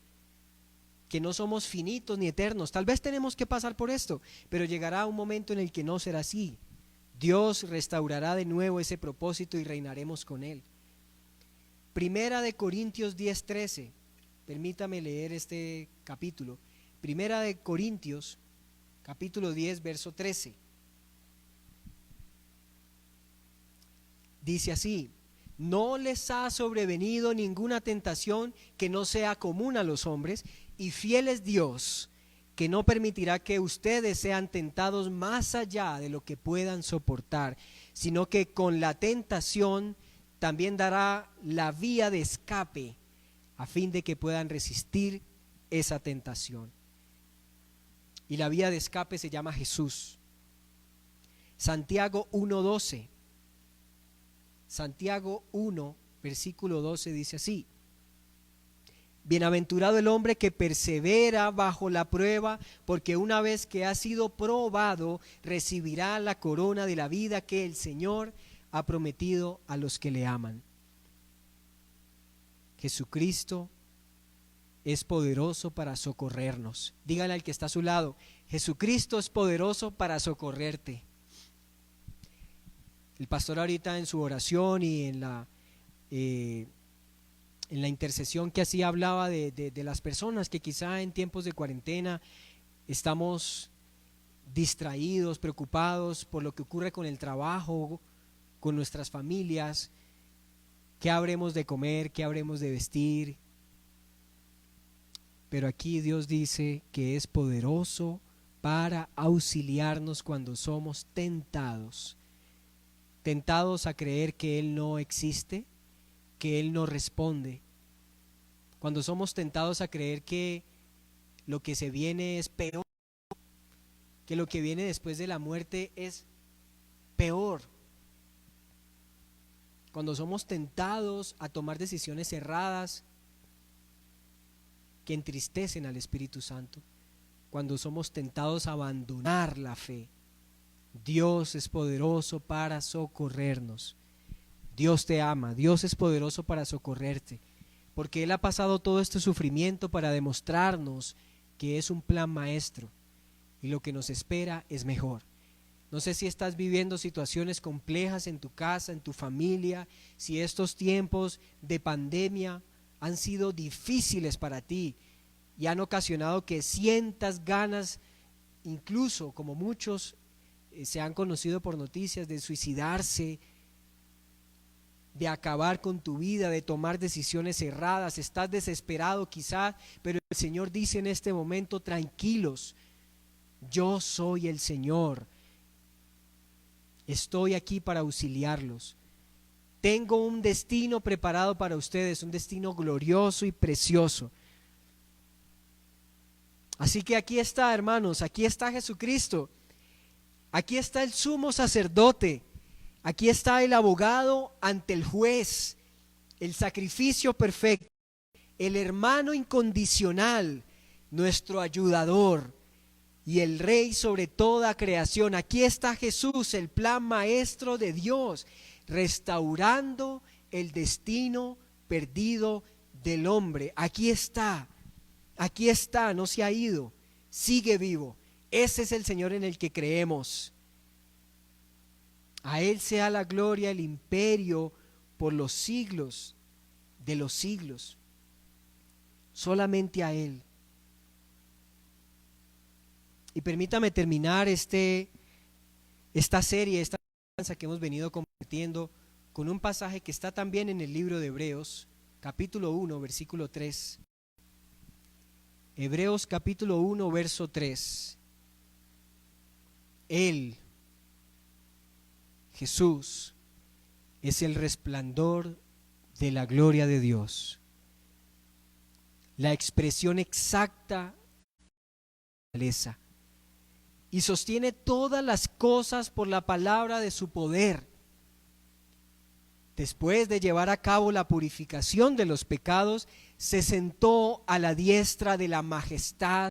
que no somos finitos ni eternos. Tal vez tenemos que pasar por esto, pero llegará un momento en el que no será así. Dios restaurará de nuevo ese propósito y reinaremos con él. Primera de Corintios 10:13. Permítame leer este capítulo. Primera de Corintios, capítulo 10, verso 13. Dice así: no les ha sobrevenido ninguna tentación que no sea común a los hombres, y fiel es Dios, que no permitirá que ustedes sean tentados más allá de lo que puedan soportar, sino que con la tentación también dará la vía de escape, a fin de que puedan resistir esa tentación. Y la vía de escape se llama Jesús. Santiago 1:12. Santiago 1, versículo 12 dice así: bienaventurado el hombre que persevera bajo la prueba, porque una vez que ha sido probado, recibirá la corona de la vida que el Señor ha prometido a los que le aman. Jesucristo es poderoso para socorrernos. Dígale al que está a su lado: Jesucristo es poderoso para socorrerte. El pastor ahorita en su oración y en la intercesión que hacía hablaba de las personas que quizá en tiempos de cuarentena estamos distraídos, preocupados por lo que ocurre con el trabajo, con nuestras familias, qué habremos de comer, qué habremos de vestir. Pero aquí Dios dice que es poderoso para auxiliarnos cuando somos tentados a creer que Él no existe, que Él no responde, cuando somos tentados a creer que lo que se viene es peor, que lo que viene después de la muerte es peor, cuando somos tentados a tomar decisiones erradas que entristecen al Espíritu Santo, cuando somos tentados a abandonar la fe, Dios es poderoso para socorrernos. Dios te ama, Dios es poderoso para socorrerte, porque Él ha pasado todo este sufrimiento para demostrarnos que es un plan maestro y lo que nos espera es mejor. No sé si estás viviendo situaciones complejas en tu casa, en tu familia, si estos tiempos de pandemia han sido difíciles para ti y han ocasionado que sientas ganas, incluso como muchos se han conocido por noticias, de suicidarse, de acabar con tu vida, de tomar decisiones erradas. Estás desesperado quizás, pero el Señor dice en este momento: tranquilos, yo soy el Señor, estoy aquí para auxiliarlos. Tengo un destino preparado para ustedes, un destino glorioso y precioso. Así que aquí está, hermanos, aquí está Jesucristo, aquí está el sumo sacerdote, aquí está el abogado ante el juez, el sacrificio perfecto, el hermano incondicional, nuestro ayudador y el Rey sobre toda creación. Aquí está Jesús, el plan maestro de Dios, restaurando el destino perdido del hombre. Aquí está, no se ha ido, sigue vivo. Ese es el Señor en el que creemos. A Él sea la gloria, el imperio por los siglos de los siglos. Solamente a Él. Y permítame terminar esta serie, esta enseñanza que hemos venido compartiendo, con un pasaje que está también en el libro de Hebreos, capítulo 1, versículo 3. Hebreos capítulo 1, verso 3. Él, Jesús, es el resplandor de la gloria de Dios, la expresión exacta de la naturaleza, y sostiene todas las cosas por la palabra de su poder. Después de llevar a cabo la purificación de los pecados, se sentó a la diestra de la majestad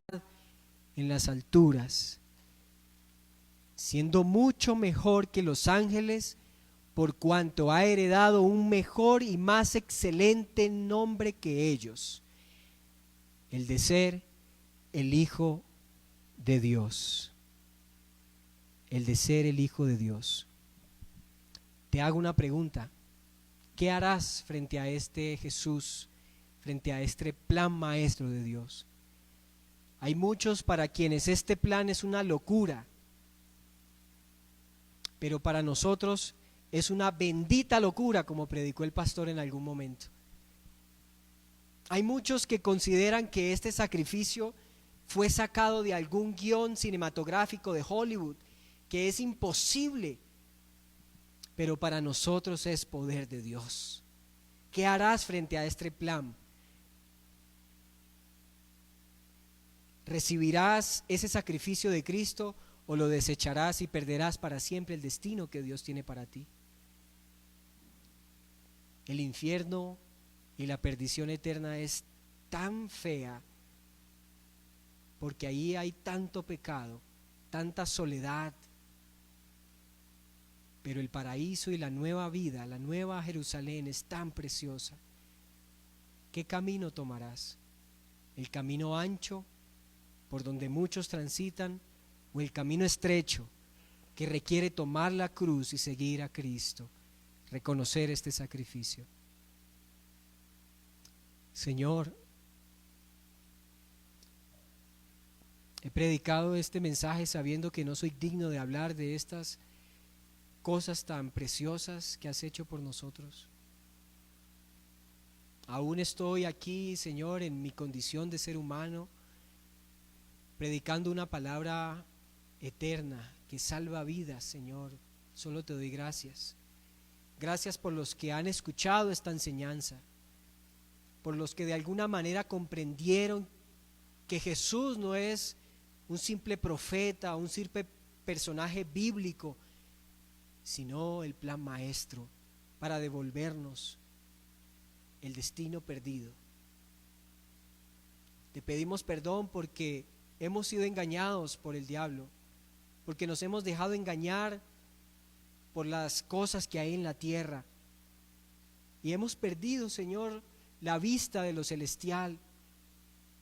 en las alturas, siendo mucho mejor que los ángeles, por cuanto ha heredado un mejor y más excelente nombre que ellos, el de ser el Hijo de Dios. El de ser el Hijo de Dios. Te hago una pregunta: ¿qué harás frente a este Jesús, frente a este plan maestro de Dios? Hay muchos para quienes este plan es una locura, pero para nosotros es una bendita locura, como predicó el pastor en algún momento. Hay muchos que consideran que este sacrificio fue sacado de algún guión cinematográfico de Hollywood, que es imposible, pero para nosotros es poder de Dios. ¿Qué harás frente a este plan? ¿Recibirás ese sacrificio de Cristo o lo desecharás y perderás para siempre el destino que Dios tiene para ti? El infierno y la perdición eterna es tan fea porque ahí hay tanto pecado, tanta soledad. Pero el paraíso y la nueva vida, la nueva Jerusalén es tan preciosa. ¿Qué camino tomarás? ¿El camino ancho, por donde muchos transitan, o el camino estrecho, que requiere tomar la cruz y seguir a Cristo, reconocer este sacrificio? Señor, he predicado este mensaje sabiendo que no soy digno de hablar de estas cosas tan preciosas que has hecho por nosotros. Aún estoy aquí, Señor, en mi condición de ser humano, predicando una palabra eterna que salva vidas, Señor. Solo te doy gracias. Gracias por los que han escuchado esta enseñanza. por los que de alguna manera comprendieron que Jesús no es un simple profeta, un simple personaje bíblico, sino el plan maestro para devolvernos el destino perdido. Te pedimos perdón porque hemos sido engañados por el diablo, porque nos hemos dejado engañar por las cosas que hay en la tierra y hemos perdido, Señor, la vista de lo celestial.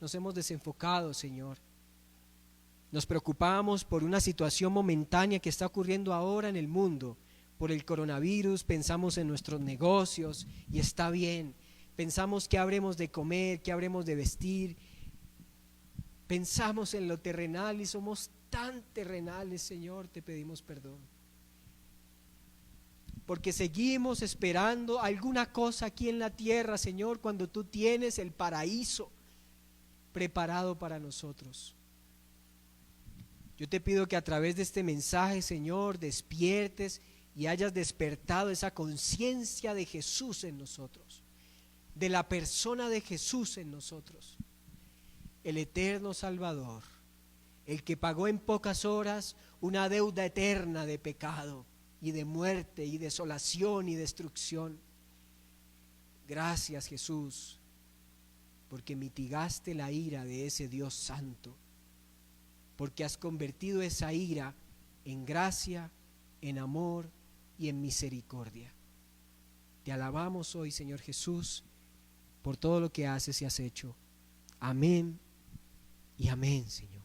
Nos hemos desenfocado, Señor. Nos preocupamos por una situación momentánea que está ocurriendo ahora en el mundo, por el coronavirus. Pensamos en nuestros negocios y está bien. Pensamos qué habremos de comer, qué habremos de vestir. Pensamos en lo terrenal y somos tan terrenales, Señor, te pedimos perdón. Porque seguimos esperando alguna cosa aquí en la tierra, Señor, cuando tú tienes el paraíso preparado para nosotros. Yo te pido que a través de este mensaje, Señor, despiertes y hayas despertado esa conciencia de Jesús en nosotros, de la persona de Jesús en nosotros, el eterno Salvador, el que pagó en pocas horas una deuda eterna de pecado y de muerte y desolación y destrucción. Gracias, Jesús, porque mitigaste la ira de ese Dios santo, porque has convertido esa ira en gracia, en amor y en misericordia. Te alabamos hoy, Señor Jesús, por todo lo que haces y has hecho. Amén y amén, Señor.